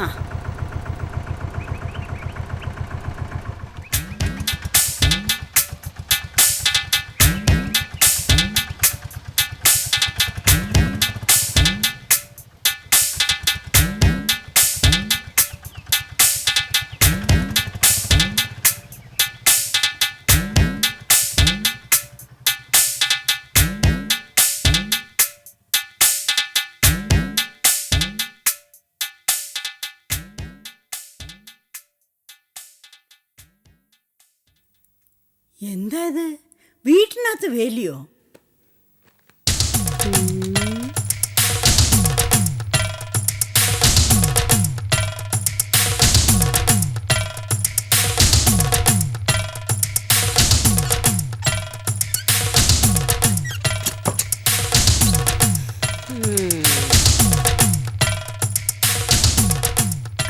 ആ എന്താ ഇത്? വീട്ടിനകത്ത് വേലിയോ?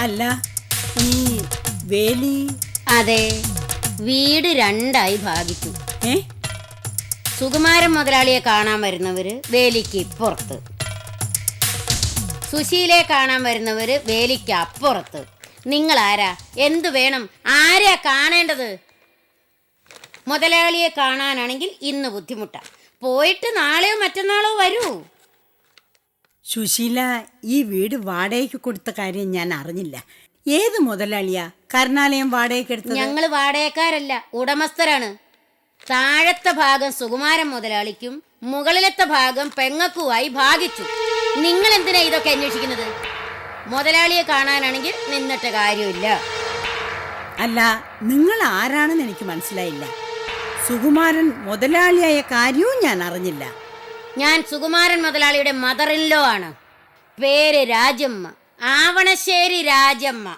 അല്ല, ഈ വേലി അതെ, വീട് രണ്ടായി ഭാഗിച്ചു. ഏ സുകുമാരൻ മുതലാളിയെ കാണാൻ വരുന്നവര് വേലിക്ക് ഇപ്പുറത്ത്, സുശീലയെ കാണാൻ വരുന്നവര് വേലിക്ക് അപ്പുറത്ത്. നിങ്ങൾ ആരാ? എന്തു വേണം? ആരാ കാണേണ്ടത്? മുതലാളിയെ കാണാനാണെങ്കിൽ ഇന്ന് ബുദ്ധിമുട്ടാ, പോയിട്ട് നാളെയോ മറ്റന്നാളോ വരൂ. സുശീല, ഈ വീട് വാടകയ്ക്ക് കൊടുത്ത കാര്യം ഞാൻ അറിഞ്ഞില്ല. ഏത് മുതലാളിയാ കരുണാലയം വാടകയ്ക്ക് എടുത്തത്? ഞങ്ങൾ വാടകക്കാരല്ല, ഉടമസ്ഥരാണ്. താഴത്തെ ഭാഗം സുകുമാരൻ മുതലാളിക്കും മുകളിലത്തെ ഭാഗം പെങ്ങക്കുമായി ഭാഗിച്ചു. നിങ്ങൾ എന്തിനാ ഇതൊക്കെ അന്വേഷിക്കുന്നത്? മുതലാളിയെ കാണാനാണെങ്കിൽ നിന്നിട്ട് കാര്യമില്ല. അല്ല, നിങ്ങൾ ആരാണെന്ന് എനിക്ക് മനസ്സിലായില്ല. സുകുമാരൻ മുതലാളിയായ കാര്യവും ഞാൻ അറിഞ്ഞില്ല. ഞാൻ സുകുമാരൻ മുതലാളിയുടെ മദർ ഇൻ ലോ ആണ്. പേര് രാജമ്മ, ആവണശ്ശേരി രാജമ്മ.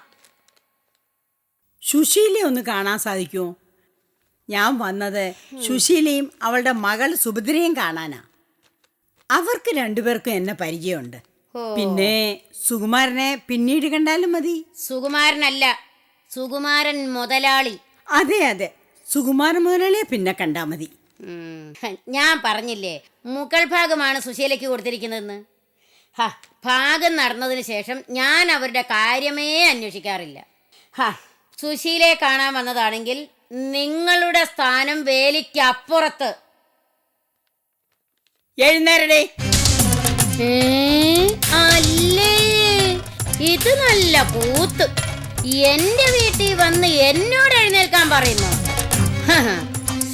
സുശീലയെ ഒന്ന് കാണാൻ സാധിക്കുമോ? ഞാൻ വന്നത് സുശീലയും അവളുടെ മകൾ സുഭദ്രയും കാണാനാ. അവർക്ക് രണ്ടുപേർക്കും എന്നെ പരിചയമുണ്ട്. പിന്നെ സുകുമാരനെ പിന്നീട് കണ്ടാലും മതി. സുകുമാരനല്ല, സുകുമാരൻ മുതലാളി. അതെ അതെ, സുകുമാരൻ മുതലാളിയെ പിന്നെ കണ്ടാ മതി. ഞാൻ പറഞ്ഞില്ലേ, മുകൾ ഭാഗമാണ് സുശീലയ്ക്ക് കൊടുത്തിരിക്കുന്നതെന്ന്. ഭാഗം നടന്നതിന് ശേഷം ഞാൻ അവരുടെ കാര്യമേ അന്വേഷിക്കാറില്ല. സുശീലയെ കാണാൻ വന്നതാണെങ്കിൽ നിങ്ങളുടെ സ്ഥാനം വേലിക്ക് അപ്പുറത്ത്. എഴുന്നേരടേ. അല്ലേ, ഇത് നല്ല കൂത്ത്. എന്റെ വീട്ടിൽ വന്ന് എന്നോട് എഴുന്നേൽക്കാൻ പറയുന്നു.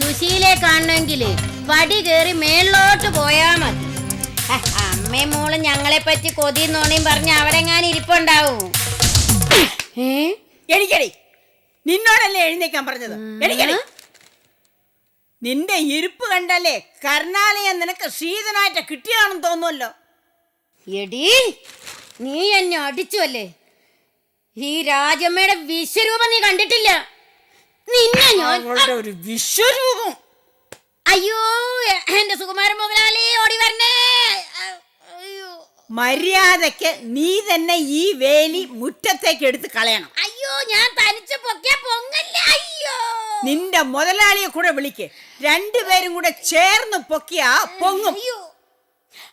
സുശീലയെ കാണണമെങ്കിൽ പടി കയറി മേളിലോട്ട് പോയാ മതി. അമ്മയും മോളും ഞങ്ങളെ പറ്റി കൊതിയും നോണിയും പറഞ്ഞ് അവരെങ്ങാനും ഇരിപ്പുണ്ടാവും. എണിക്കടി, നിന്നോടല്ലേ എഴുന്നേക്കാൻ പറഞ്ഞത്? എണിക്കടി. നിന്റെ ഇരിപ്പ് കണ്ടല്ലേ കരുണാലയം നിനക്ക് ശീതനായിട്ട് കിട്ടിയാണെന്ന് തോന്നുമല്ലോ. എടീ, നീ എന്നെ അടിച്ചു അല്ലേ? ഈ രാജമ്മയുടെ വിശ്വരൂപം നീ കണ്ടിട്ടില്ല. നിന്നെ ഞാൻ ഒരു വിശ്വരൂപം. അയ്യോ, എന്റെ സുകുമാരൻ മുതലാളി ഓടി വരണേ. മര്യാദക്ക് നീ തന്നെ ഈ വേലി മുറ്റത്തേക്ക് എടുത്ത് കളയണം. അയ്യോ, ഞാൻ തനിച്ച് പൊക്കിയ പൊങ്ങല്ല. അയ്യോ, നിന്റെ മുതലാളിയെ കൂടെ വിളിക്ക്. രണ്ടുപേരും കൂടെ ചേർന്ന് പൊക്കിയാ പൊങ്ങും.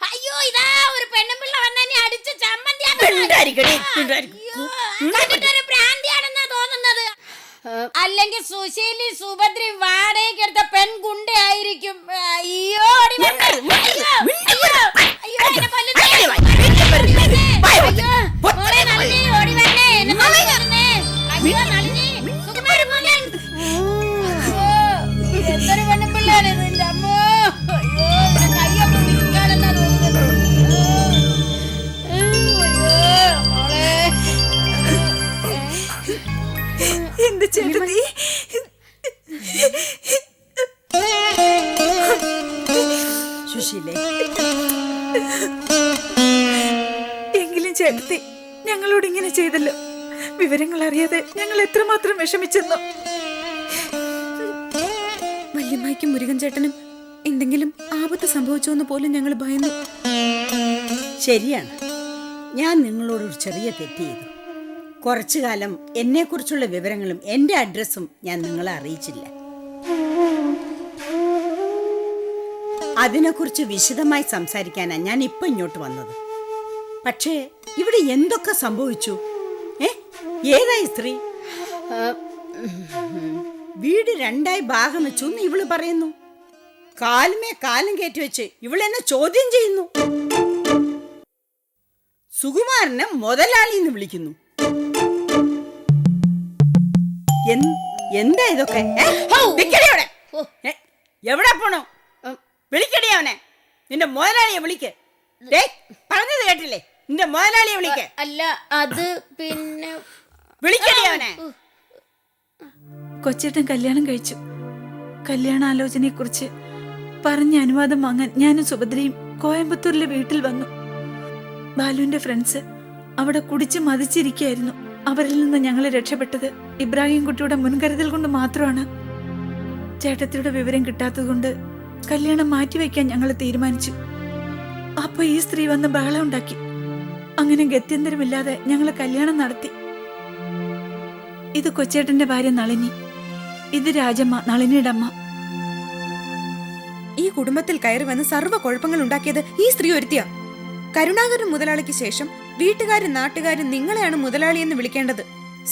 അയ്യോ, ഇതാ ഒരു പെണ്ണുപിള്ള വന്നെ അടിച്ച് ഭ്രാന്തിയാണെന്നാ തോന്നുന്നത്. അല്ലെങ്കിൽ സുശീലി സുഭദ്രി വാടകയ്ക്ക് എടുത്ത പെൺകുണ്ടയായിരിക്കും. അയ്യോ, എന്തൊരു പെണ്ണുപിള്ളാണ് ഇതിന്റെ അമ്മോ. അയ്യോ, കയ്യൊക്കെ നിൽക്കാണെന്നാ തോന്നുന്നത്. എന്ത് ചേട്ടത്തി? സുശീലേ, എങ്കിലും ചേട്ടത്തി ഞങ്ങളോട് ഇങ്ങനെ ചെയ്തല്ലോ. വിവരങ്ങൾ അറിയാതെ ഞങ്ങൾ എത്രമാത്രം വിഷമിച്ചെന്നോ. വല്യമ്മയ്ക്കും മുരുകൻ ചേട്ടനും എന്തെങ്കിലും ആപത്ത് സംഭവിച്ചോന്ന് പോലും ഞങ്ങൾ ഭയന്നു. ശരിയാണ്, ഞാൻ നിങ്ങളോടൊരു ചെറിയ തെറ്റ് ചെയ്തു. കുറച്ചു കാലം എന്നെക്കുറിച്ചുള്ള വിവരങ്ങളും എൻ്റെ അഡ്രസ്സും ഞാൻ നിങ്ങളെ അറിയിച്ചില്ല. അതിനെക്കുറിച്ച് വിശദമായി സംസാരിക്കാനാണ് ഞാൻ ഇപ്പം ഇങ്ങോട്ട് വന്നത്. പക്ഷേ ഇവിടെ എന്തൊക്കെ സംഭവിച്ചു? ഏ ഏതായി സ്ത്രീ? വീട് രണ്ടായി ഭാഗം വെച്ചു എന്ന് ഇവള് പറയുന്നു. കാലുമേ കാലും കയറ്റി വെച്ച് ഇവളെന്നെ ചോദ്യം ചെയ്യുന്നു. സുകുമാരനെ മുതലാളിന്ന് വിളിക്കുന്നു. എന്താ ഇതൊക്കെ? എവിടെ പോണോ? വിളിക്കടി അവനെ. നിന്റെ മുതലാളിയെ വിളിക്ക്. പറഞ്ഞത് കേട്ടില്ലേ? നിന്റെ മുതലാളിയെ വിളിക്ക്. അല്ല അത് പിന്നെ വിളിക്കടി അവനെ. കൊച്ചേട്ടൻ കല്യാണം കഴിച്ചു. കല്യാണാലോചനയെ കുറിച്ച് പറഞ്ഞ അനുവാദം വാങ്ങാൻ ഞാനും സുഭദ്രയും കോയമ്പത്തൂരിലെ വീട്ടിൽ വന്നു. ബാലുവിന്റെ ഫ്രണ്ട്സ് അവിടെ കുടിച്ച് മതിച്ചിരിക്കുകയായിരുന്നു. അവരിൽ നിന്ന് ഞങ്ങളെ രക്ഷപ്പെട്ടത് ഇബ്രാഹിം കുട്ടിയുടെ മുൻകരുതൽ കൊണ്ട് മാത്രമാണ്. ചേട്ടത്തിയുടെ വിവരം കിട്ടാത്തതുകൊണ്ട് കല്യാണം മാറ്റിവെക്കാൻ ഞങ്ങൾ തീരുമാനിച്ചു. അപ്പൊ ഈ സ്ത്രീ വന്ന് ബഹളം ഉണ്ടാക്കി. അങ്ങനെ ഗത്യന്തരമില്ലാതെ ഞങ്ങൾ കല്യാണം നടത്തി. ഇത് കൊച്ചേട്ടന്റെ ഭാര്യ നളിനി, ഇത് രാജമ്മ, നളിനിയുടെ അമ്മ. ഈ കുടുംബത്തിൽ കയറി വന്ന് സർവ്വ കുഴപ്പങ്ങൾ ഉണ്ടാക്കിയത് ഈ സ്ത്രീ ഒരുത്തിയ. കരുണാകരൻ മുതലാളിക്ക് ശേഷം വീട്ടുകാരും നാട്ടുകാരും നിങ്ങളെയാണ് മുതലാളി എന്ന് വിളിക്കേണ്ടത്.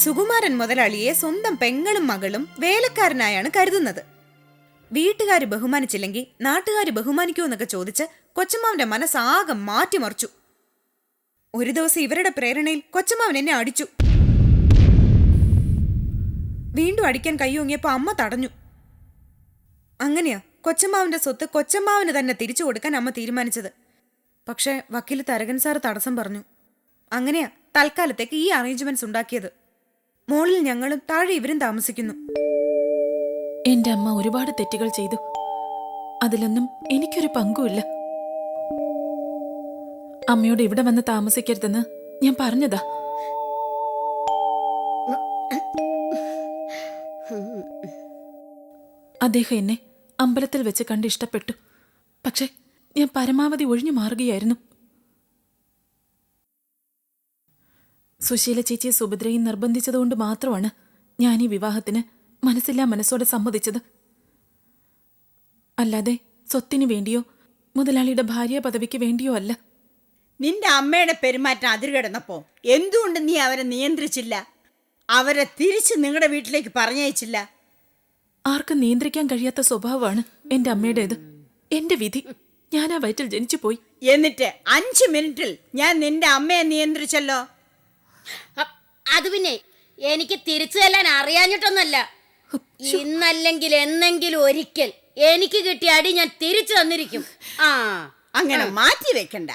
സുകുമാരൻ മുതലാളിയെ സ്വന്തം പെങ്ങളും മകളും വേലക്കാരനായാണ് കരുതുന്നത്. വീട്ടുകാര് ബഹുമാനിച്ചില്ലെങ്കിൽ നാട്ടുകാര് ബഹുമാനിക്കൂ എന്നൊക്കെ ചോദിച്ച് കൊച്ചമ്മാവന്റെ മനസ്സാകെ മാറ്റിമറിച്ചു. ഒരു ദിവസം ഇവരുടെ പ്രേരണയിൽ കൊച്ചമ്മാവൻ എന്നെ അടിച്ചു. വീണ്ടും അടിക്കാൻ കൈയോങ്ങിയപ്പോ അമ്മ തടഞ്ഞു. അങ്ങനെയാ കൊച്ചമ്മാവന്റെ സ്വത്ത് കൊച്ചമ്മാവന് തന്നെ തിരിച്ചു കൊടുക്കാൻ അമ്മ തീരുമാനിച്ചത്. പക്ഷെ വക്കീൽ തരകൻ സാർ തടസ്സം പറഞ്ഞു. അങ്ങനെയാ തൽക്കാലത്തേക്ക് ഈ അറേഞ്ച്മെന്റ്സ് ഉണ്ടാക്കിയത്. മോളിൽ ഞങ്ങളും താഴെ ഇവരും താമസിക്കുന്നു. എന്റെ അമ്മ ഒരുപാട് തെറ്റുകൾ ചെയ്തു. അതിലൊന്നും എനിക്കൊരു പങ്കുമില്ല. അമ്മയോട് ഇവിടെ വന്ന് താമസിക്കരുതെന്ന് ഞാൻ പറഞ്ഞതാ. അദ്ദേഹം എന്നെ അമ്പലത്തിൽ വെച്ച് കണ്ട് ഇഷ്ടപ്പെട്ടു. പക്ഷെ ഞാൻ പരമാവധി ഒഴിഞ്ഞു മാറുകയായിരുന്നു. സുശീല ചേച്ചിയെ സുഭദ്രയും നിർബന്ധിച്ചതുകൊണ്ട് മാത്രമാണ് ഞാൻ ഈ വിവാഹത്തിന് മനസ്സില്ലാ മനസ്സോടെ സമ്മതിച്ചത്. അല്ലാതെ സ്വത്തിന് വേണ്ടിയോ മുതലാളിയുടെ ഭാര്യ പദവിക്ക് വേണ്ടിയോ അല്ല. നിന്റെ അമ്മയുടെ പെരുമാറ്റം അതിരുകിടന്നപ്പോ എന്തുകൊണ്ട് നീ അവരെ നിയന്ത്രിച്ചില്ല? അവരെ തിരിച്ച് നിങ്ങളുടെ വീട്ടിലേക്ക് പറഞ്ഞയച്ചില്ല? ആർക്കും നിയന്ത്രിക്കാൻ കഴിയാത്ത സ്വഭാവമാണ് എന്റെ അമ്മയുടേത്. എന്റെ വിധി. ഞാൻ ആ വയറ്റിൽ ജനിച്ചു പോയി. എന്നിട്ട് 5 മിനിറ്റിൽ ഞാൻ നിന്റെ അമ്മയെ നിയന്ത്രിച്ചല്ലോ. അത് പിന്നെ എനിക്ക് തിരിച്ചു ചെല്ലാൻ അറിയാഞ്ഞിട്ടൊന്നല്ല. ഇന്നല്ലെങ്കിൽ എന്നെങ്കിലും ഒരിക്കൽ എനിക്ക് കിട്ടിയ അടി ഞാൻ തിരിച്ചു തന്നിരിക്കും. അങ്ങനെ മാറ്റി വെക്കണ്ട.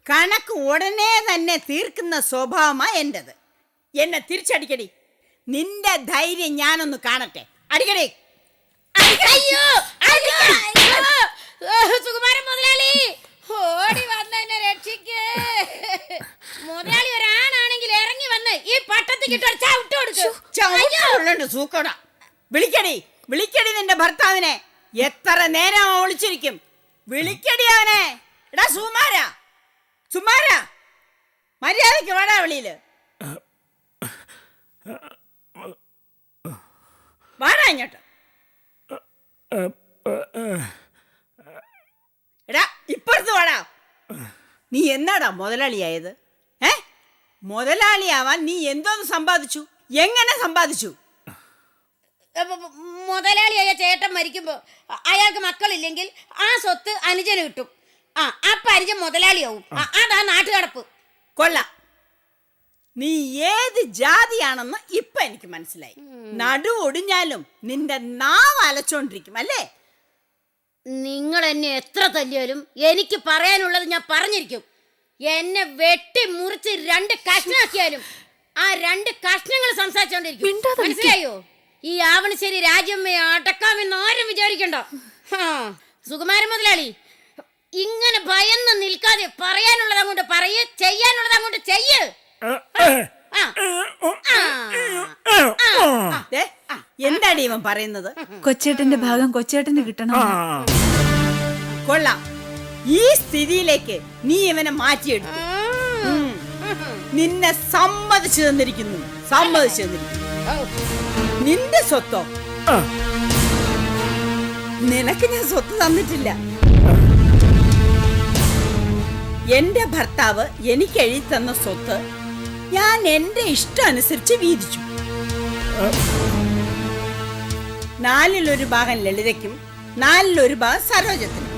കണക്ക് ഉടനെ തന്നെ തീർക്കുന്ന സ്വഭാവമാ എന്റേത്. എന്നെ തിരിച്ചടിക്കടി. നിന്റെ ധൈര്യം ഞാനൊന്ന് കാണട്ടെ. അടിക്കടി. അയ്യോ സുകുമാരൻ മുതലാളി, ഓടി വന്ന് എന്നെ രക്ഷിക്ക്. മുതലാളി ഒരാണാണെങ്കിൽ ഇറങ്ങി വന്ന് ഈ പട്ടത്തിൽ സൂക്കോട. വിളിക്കടി, വിളിക്കടി നിന്റെ ഭർത്താവിനെ. എത്ര നേരം ഒളിച്ചിരിക്കും? വിളിക്കടി അവനെ. എടാ സുമാര, സുമാര, മര്യാദയ്ക്ക് വാടാ വെളിയില്. വാടാ ഇങ്ങോട്ട്. എടാ ഇപ്പുറത്ത് വാടാ. നീ എന്നാടാ മുതലാളിയായത്? മുതലാളിയാവാൻ നീ എന്തോന്ന് സമ്പാദിച്ചു? എങ്ങനെ സമ്പാദിച്ചു? മുതലാളിയായ ചേട്ടൻ മരിക്കുമ്പോ അയാൾക്ക് മക്കളില്ലെങ്കിൽ ആ സ്വത്ത് അനുജന് കിട്ടും. അപ്പൊ അനുജൻ മുതലാളിയാവും. അതാ നാട്ടുകടപ്പ്. കൊള്ളാം. നീ ഏത് ജാതിയാണെന്ന് ഇപ്പൊ എനിക്ക് മനസ്സിലായി. നടു ഒടിഞ്ഞാലും നിന്റെ നാവ് അലച്ചോണ്ടിരിക്കും അല്ലേ? നിങ്ങൾ എന്നെ എത്ര തല്ലിയാലും എനിക്ക് പറയാനുള്ളത് ഞാൻ പറഞ്ഞിരിക്കും. എന്നെ വെട്ടി മുറിച്ച് 2 കഷ്ണാക്കിയാലും ആ 2 കഷ്ണങ്ങൾ സംസാരിച്ചോണ്ടിരിക്കും. മനസ്സിലായോ? ഈ ആവണശ്ശേരി രാജ്യമ്മയെ അടക്കാമെന്ന് ആരും വിചാരിക്കണ്ട. സുകുമാരൻ മുതലാളി, ഇങ്ങനെ ഭയന്ന് നിൽക്കാതെ പറയാനുള്ളത് അങ്ങോട്ട് പറയ്, ചെയ്യാനുള്ളത് അങ്ങോട്ട് ചെയ്യ്. എന്താണ് ഇവൻ പറയുന്നത്? കൊച്ചേട്ടന്റെ ഭാഗം കൊച്ചേട്ടന് കിട്ടണം. കൊള്ളാം. ഈ സ്ഥിതിയിലേക്ക് നീ ഇവനെ മാറ്റിയെടുത്തു. നിന്നെ സമ്മതിച്ചു തന്നിരിക്കുന്നു. സമ്മതിച്ചു തന്നിരിക്കുന്നു. നിന്റെ സ്വത്തോ? നിനക്ക് ഞാൻ സ്വത്ത് തന്നിട്ടില്ല. എന്റെ ഭർത്താവ് എനിക്ക് എഴുതി തന്ന സ്വത്ത് ഞാൻ എന്റെ ഇഷ്ടം അനുസരിച്ച് വീതിച്ചു. 4 ഭാഗം ലളിതയ്ക്കും 4 ഭാഗം സരോജത്തിനും,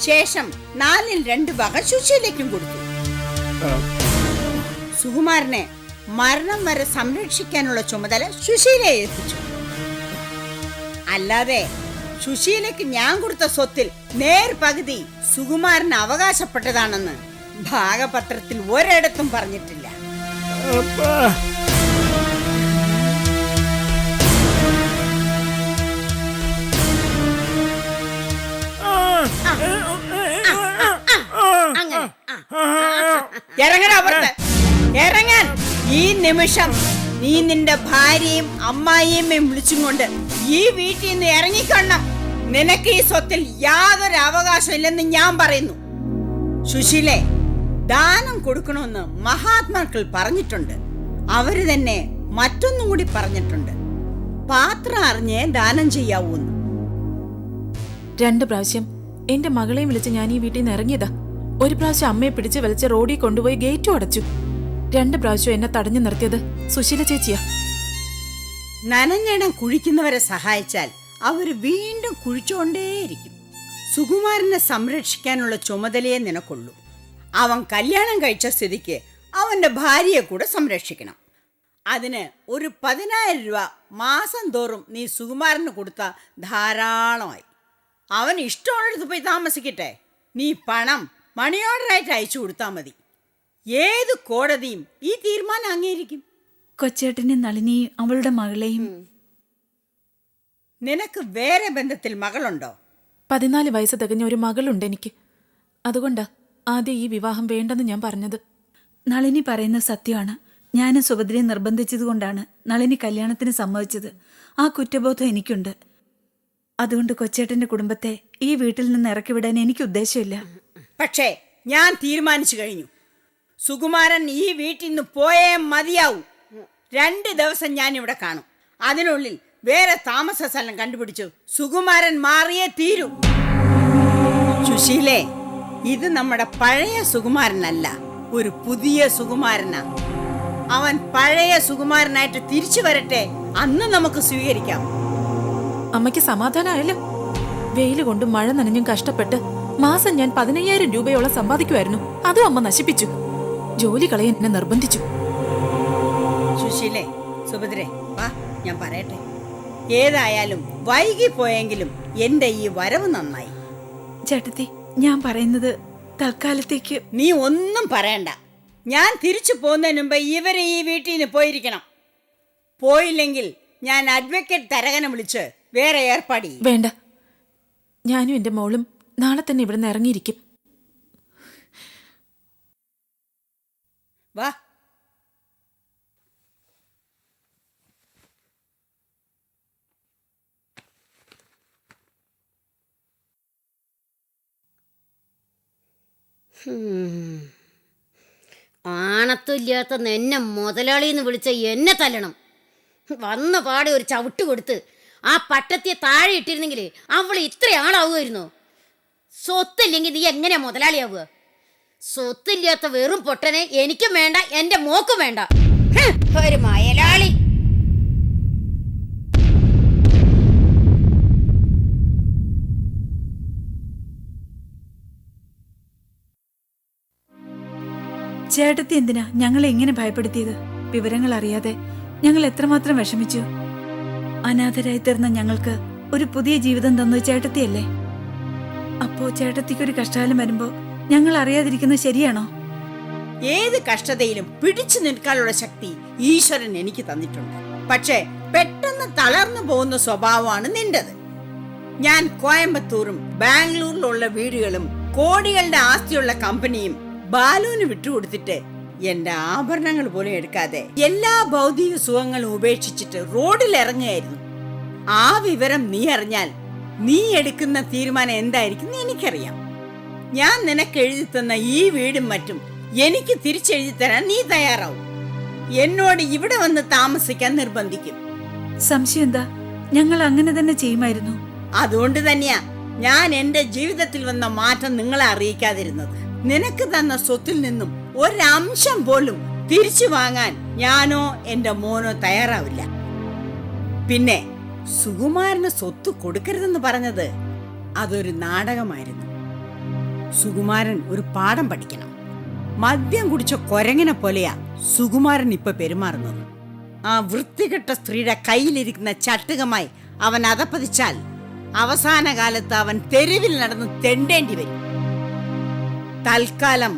ശേഷം 2 ഭാഗം സുശീലയ്ക്കും കൊടുത്തു. സുകുമാരനെ മരണം വരെ സംരക്ഷിക്കാനുള്ള ചുമതല സുശീലയെ ഏൽപ്പിച്ചു. അല്ലാതെ സുശീലയ്ക്ക് ഞാൻ കൊടുത്ത സ്വത്തിൽ നേർപകുതി സുകുമാരന് അവകാശപ്പെട്ടതാണെന്ന് ഭാഗപത്രത്തിൽ ഒരിടത്തും പറഞ്ഞിട്ടില്ല. അങ്ങനെ ഇറങ്ങടാ പുറത്ത്, ഇറങ്ങാൻ. ഈ നിമിഷം നീ നിന്റെ ഭാര്യയും അമ്മായിയമ്മയും വിളിച്ചും കൊണ്ട് ഈ വീട്ടിൽ നിന്ന് ഇറങ്ങിക്കൊള്ളണം. നിനക്ക് ഈ സ്വത്തിൽ യാതൊരു അവകാശം ഇല്ലെന്ന് ഞാൻ പറയുന്നു. സുശീലേ, ദാനം കൊടുക്കണമെന്ന് മഹാത്മാക്കൾ പറഞ്ഞിട്ടുണ്ട്. അവര് തന്നെ മറ്റൊന്നും കൂടി പറഞ്ഞിട്ടുണ്ട്, പാത്രം അറിഞ്ഞേ ദാനം ചെയ്യാവൂന്ന്. 2 പ്രാവശ്യം എന്റെ മകളെയും വിളിച്ച് ഞാൻ ഈ വീട്ടിൽ നിന്ന് ഇറങ്ങിയതാ. 1 പ്രാവശ്യം അമ്മയെ പിടിച്ച് വലിച്ച് റോഡിൽ കൊണ്ടുപോയി ഗേറ്റും അടച്ചു. 2 പ്രാവശ്യം എന്നെ തടഞ്ഞു നിർത്തിയത് സുശീല ചേച്ചിയാ. നനഞ്ഞിടം കുഴിക്കുന്നവരെ സഹായിച്ചാൽ അവര് വീണ്ടും കുഴിച്ചുകൊണ്ടേയിരിക്കും. സുകുമാരനെ സംരക്ഷിക്കാനുള്ള ചുമതലയെ നിനക്കുള്ളൂ. അവൻ കല്യാണം കഴിച്ച സ്ഥിതിക്ക് അവന്റെ ഭാര്യയെ കൂടെ സംരക്ഷിക്കണം. അതിന് ഒരു 10,000 രൂപ മാസം തോറും നീ സുകുമാരന് കൊടുത്ത ധാരാളമായി. അവൻ ഇഷ്ടമുള്ളിടത്ത് പോയി താമസിക്കട്ടെ. നീ പണം മണി ഓർഡറായിട്ട് അയച്ചു കൊടുത്താൽ മതി. ഏത് കോടതിയും ഈ തീരുമാനം അംഗീകരിക്കും. കൊച്ചേട്ടനെ നളിനിയും അവളുടെ മകളെയും. നിനക്ക് വേറെ ബന്ധത്തിൽ മകളുണ്ടോ? 14 വയസ്സ് തികഞ്ഞ ഒരു മകളുണ്ട് എനിക്ക്. അതുകൊണ്ടാ ആദ്യം ഈ വിവാഹം വേണ്ടെന്ന് ഞാൻ പറഞ്ഞത്. നളിനി പറയുന്നത് സത്യമാണ്. ഞാനും സുഭദ്രയെ നിർബന്ധിച്ചതുകൊണ്ടാണ് നളിനി കല്യാണത്തിന് സമ്മതിച്ചത്. ആ കുറ്റബോധം എനിക്കുണ്ട്. അതുകൊണ്ട് കൊച്ചേട്ടന്റെ കുടുംബത്തെ ഈ വീട്ടിൽ നിന്ന് ഇറക്കിവിടാൻ എനിക്ക് ഉദ്ദേശമില്ല. പക്ഷേ ഞാൻ തീരുമാനിച്ചു കഴിഞ്ഞു. സുകുമാരൻ ഈ വീട്ടിൽ നിന്ന് പോയേ മതിയാവൂ. 2 ദിവസം ഞാൻ ഇവിടെ കാണും. അതിനുള്ളിൽ വേറെ താമസ സ്ഥലം കണ്ടുപിടിച്ചു സുകുമാരൻ മാറിയേ തീരൂ. സുശീലേ, ഇത് നമ്മുടെ പഴയ സുകുമാരനല്ല, ഒരു പുതിയ സുകുമാരനാ. അവൻ പഴയ സുകുമാരനായിട്ട് തിരിച്ചു വരട്ടെ, അന്ന് നമുക്ക് സ്വീകരിക്കാം. അമ്മയ്ക്ക് സമാധാനമായല്ലോ. വെയില് കൊണ്ടും മഴ നനഞ്ഞും കഷ്ടപ്പെട്ട് മാസം ഞാൻ 15,000 രൂപയോളം സമ്പാദിക്കുമായിരുന്നു. അതും അമ്മ നശിപ്പിച്ചു. ജോലി കളയാൻ എന്നെ നിർബന്ധിച്ചു. സുശീലേ, സുഭദ്രേ, വാ ഞാൻ പറയട്ടെ. ഏതായാലും വൈകി പോയെങ്കിലും എന്റെ ഈ വരവ് നന്നായി. ചേട്ടത്തി, ഞാൻ പറയുന്നത് തൽക്കാലത്തേക്ക്. നീ ഒന്നും പറയണ്ട. ഞാൻ തിരിച്ചു പോകുന്നതിന് മുമ്പ് ഇവരെ ഈ വീട്ടിൽ നിന്ന് പോയിരിക്കണം. പോയില്ലെങ്കിൽ ഞാൻ അഡ്വക്കേറ്റ് തരകനെ വിളിച്ച് വേറെ ഏർപ്പാടി. വേണ്ട, ഞാനും എന്റെ മോളും നാളെ തന്നെ ഇവിടുന്ന് ഇറങ്ങിയിരിക്കും. വാ. ആണത്തില്ലാത്ത എന്നെ മുതലാളിന്ന് വിളിച്ച എന്നെ തല്ലണം. വന്ന പാടെ ഒരു ചവിട്ട് കൊടുത്ത് ആ പട്ടത്തിയെ താഴെ ഇട്ടിരുന്നെങ്കിൽ അവൾ ഇത്ര ആളാവുമായിരുന്നോ? സ്വത്തില്ലെങ്കിൽ നീ എങ്ങനെയാ മുതലാളിയാവുക? സ്വത്തില്ലാത്ത വെറും പൊട്ടനെ എനിക്കും വേണ്ട, എന്റെ മോക്കും വേണ്ട. ഒരു മയലാളി. ചേട്ടത്തി എന്തിനാ ഞങ്ങളെ ഇങ്ങനെ ഭയപ്പെടുത്തിയത്? വിവരങ്ങൾ അറിയാതെ ഞങ്ങൾ എത്രമാത്രം വിഷമിച്ചു. അനാഥരായി തീർന്ന ഞങ്ങൾക്ക് ഒരു പുതിയ ജീവിതം തന്നത് ചേട്ടത്തിയല്ലേ? അപ്പോ ചേട്ടത്തിക്കൊരു കഷ്ടകാലം വരുമ്പോ ഞങ്ങൾ അറിയാതിരിക്കുന്നത് ശരിയാണോ? ഏത് കഷ്ടതയിലും പിടിച്ചു നിൽക്കാനുള്ള ശക്തി ഈശ്വരൻ എനിക്ക് തന്നിട്ടുണ്ട്. പക്ഷേ പെട്ടെന്ന് തളർന്നു പോകുന്ന സ്വഭാവമാണ് നിന്റേത്. ഞാൻ കോയമ്പത്തൂരും ബാംഗ്ലൂരിലുള്ള വീടുകളും കോടികളുടെ ആസ്തിയുള്ള കമ്പനിയും ബാലുവിന് വിട്ടുകൊടുത്തിട്ട് എന്റെ ആഭരണങ്ങൾ പോലും എടുക്കാതെ എല്ലാ ഭൗതിക സുഖങ്ങളും ഉപേക്ഷിച്ചിട്ട് റോഡിൽ ഇറങ്ങുകയായിരുന്നു. ആ വിവരം നീ അറിഞ്ഞാൽ നീ എടുക്കുന്ന തീരുമാനം എന്തായിരിക്കും എനിക്കറിയാം. ഞാൻ നിനക്ക് എഴുതി തന്ന ഈ വീടും മറ്റും എനിക്ക് തിരിച്ചെഴുതി തരാൻ നീ തയ്യാറാവും. എന്നോട് ഇവിടെ വന്ന് താമസിക്കാൻ നിർബന്ധിക്കും. സംശയം എന്താ? ഞങ്ങൾ അങ്ങനെ തന്നെ ചെയ്യുമായിരുന്നു. അതുകൊണ്ട് തന്നെയാ ഞാൻ എന്റെ ജീവിതത്തിൽ വന്ന മാറ്റം നിങ്ങളെ അറിയിക്കാതിരുന്നത്. നിനക്ക് തന്ന സ്വത്തിൽ നിന്നും ഒരംശം പോലും തിരിച്ചു വാങ്ങാൻ ഞാനോ എന്റെ മോനോ തയ്യാറാവില്ല. പിന്നെ സുകുമാരന് സ്വത്ത് കൊടുക്കരുതെന്ന് പറഞ്ഞത് അതൊരു നാടകമായിരുന്നു. സുകുമാരൻ ഒരു പാഠം പഠിക്കണം. മദ്യം കുടിച്ച കൊരങ്ങനെ പോലെയാ സുകുമാരൻ ഇപ്പൊ പെരുമാറുന്നത്. ആ വൃത്തികെട്ട സ്ത്രീയുടെ കയ്യിലിരിക്കുന്ന ചട്ടുകമായി അവൻ അതപ്പതിച്ചാൽ അവസാന കാലത്ത് അവൻ തെരുവിൽ നടന്ന് തെണ്ടേണ്ടി വരും. തൽക്കാലം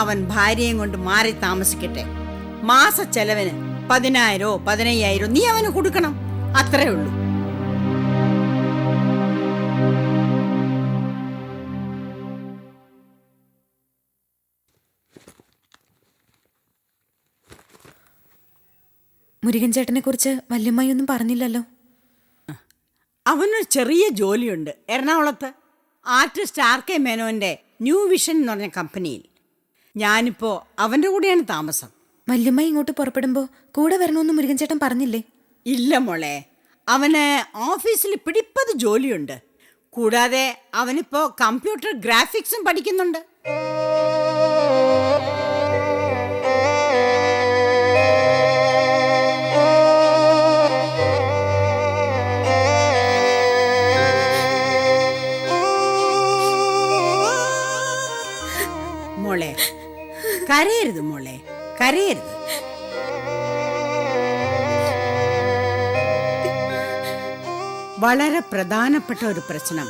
അവൻ ഭാര്യയും കൊണ്ട് മാറി താമസിക്കട്ടെ. മാസ ചെലവിന് 10,000 15,000 നീ അവന് കൊടുക്കണം. അത്രേ ഉള്ളൂ. മുരുകൻ ചേട്ടനെ കുറിച്ച് വല്യമ്മായി ഒന്നും പറഞ്ഞില്ലല്ലോ. അവനൊരു ചെറിയ ജോലിയുണ്ട് എറണാകുളത്ത്. ആർട്ടിസ്റ്റ് RK മേനോന്റെ ന്യൂ വിഷൻ എന്ന് പറഞ്ഞ കമ്പനിയിൽ. ഞാനിപ്പോ അവന്റെ കൂടെയാണ് താമസം. വല്യമ്മായി ഇങ്ങോട്ട് പുറപ്പെടുമ്പോ കൂടെ വരണമെന്ന് മുരുകൻ ചേട്ടൻ പറഞ്ഞില്ലേ? ഇല്ല മോളെ, അവന് ഓഫീസിൽ പിടിപ്പത് ജോലിയുണ്ട്. കൂടാതെ അവനിപ്പോ കമ്പ്യൂട്ടർ ഗ്രാഫിക്സും പഠിക്കുന്നുണ്ട്. മോളെ കരയരുത്, മോളെ കരയരുത്. വളരെ പ്രധാനപ്പെട്ട ഒരു പ്രശ്നം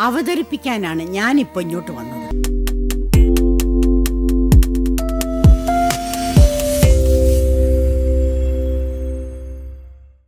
അവതരിപ്പിക്കാനാണ് ഞാനിപ്പോ ഇങ്ങോട്ട് വന്നത്.